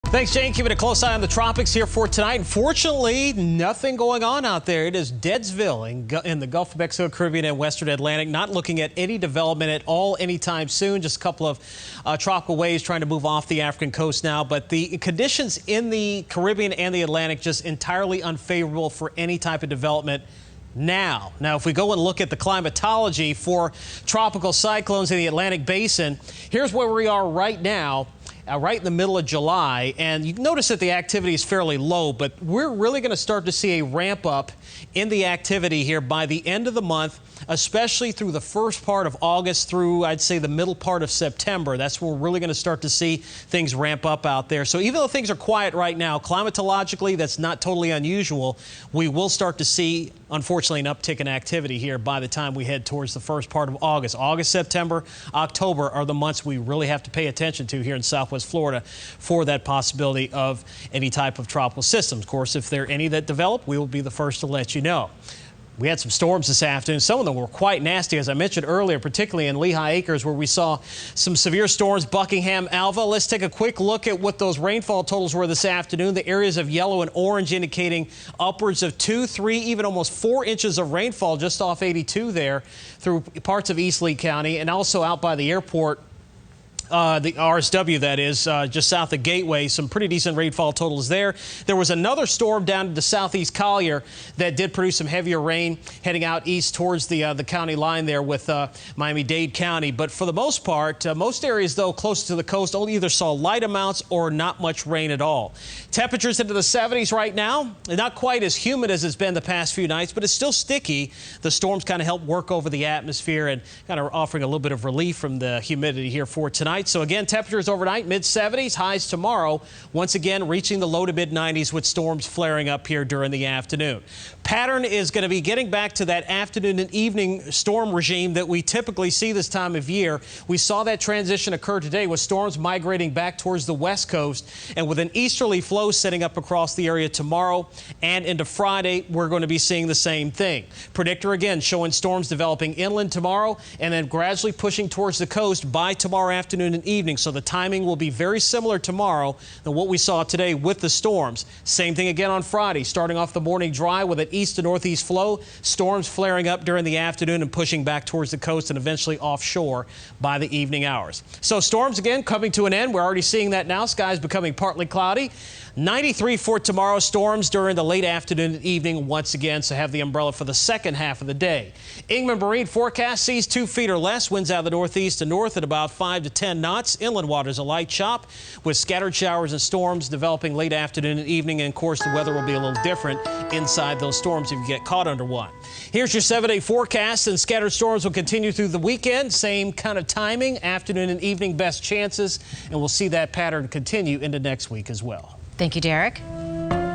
Thanks, Jane. Keeping a close eye on the tropics here for tonight. Unfortunately, nothing going on out there. It is Deadsville in the Gulf of Mexico, Caribbean, and Western Atlantic. Not looking at any development at all anytime soon. Just a couple of tropical waves trying to move off the African coast now. But the conditions in the Caribbean and the Atlantic just entirely unfavorable for any type of development now. If we go and look at the climatology for tropical cyclones in the Atlantic Basin, here's where we are right now. Right in the middle of July, and you notice that the activity is fairly low, but we're really going to start to see a ramp up in the activity here by the end of the month, especially through the first part of August through, I'd say, the middle part of September. That's when we're really going to start to see things ramp up out there. So even though things are quiet right now, climatologically, that's not totally unusual. We will start to see, unfortunately, an uptick in activity here by the time we head towards the first part of August. August, September, October are the months we really have to pay attention to here in Southwest Florida for that possibility of any type of tropical systems. Of course, if there are any that develop, we will be the first to let you know. We had some storms this afternoon. Some of them were quite nasty, as I mentioned earlier, particularly in Lehigh Acres, where we saw some severe storms, Buckingham, Alva. Let's take a quick look at what those rainfall totals were this afternoon. The areas of yellow and orange indicating upwards of 2, 3, even almost 4 inches of rainfall just off 82 there through parts of East Lee County, and also out by the airport. The RSW, that is, just south of Gateway. Some pretty decent rainfall totals there. There was another storm down to the southeast Collier that did produce some heavier rain heading out east towards the county line there with Miami-Dade County. But for the most part, most areas, though, close to the coast only either saw light amounts or not much rain at all. Temperatures into the 70s right now. Not quite as humid as it's been the past few nights, but it's still sticky. The storms kind of help work over the atmosphere and kind of offering a little bit of relief from the humidity here for tonight. So again, temperatures overnight, mid-70s, highs tomorrow, once again reaching the low to mid-90s with storms flaring up here during the afternoon. Pattern is going to be getting back to that afternoon and evening storm regime that we typically see this time of year. We saw that transition occur today with storms migrating back towards the west coast, and with an easterly flow setting up across the area tomorrow and into Friday, we're going to be seeing the same thing. Predictor again showing storms developing inland tomorrow and then gradually pushing towards the coast by tomorrow afternoon and evening. So the timing will be very similar tomorrow than what we saw today with the storms. Same thing again on Friday, starting off the morning dry with an east to northeast flow, storms flaring up during the afternoon and pushing back towards the coast and eventually offshore by the evening hours. So storms again coming to an end. We're already seeing that now. Skies becoming partly cloudy. 93 for tomorrow. Storms during the late afternoon and evening once again, so have the umbrella for the second half of the day. Ingman Marine forecast sees 2 feet or less. Winds out of the northeast to north at about 5 to 10 knots. Inland waters a light chop with scattered showers and storms developing late afternoon and evening. And of course, the weather will be a little different inside those storms if you get caught under one. Here's your 7-day forecast, and scattered storms will continue through the weekend. Same kind of timing, afternoon and evening best chances, and we'll see that pattern continue into next week as well. Thank you, Derek.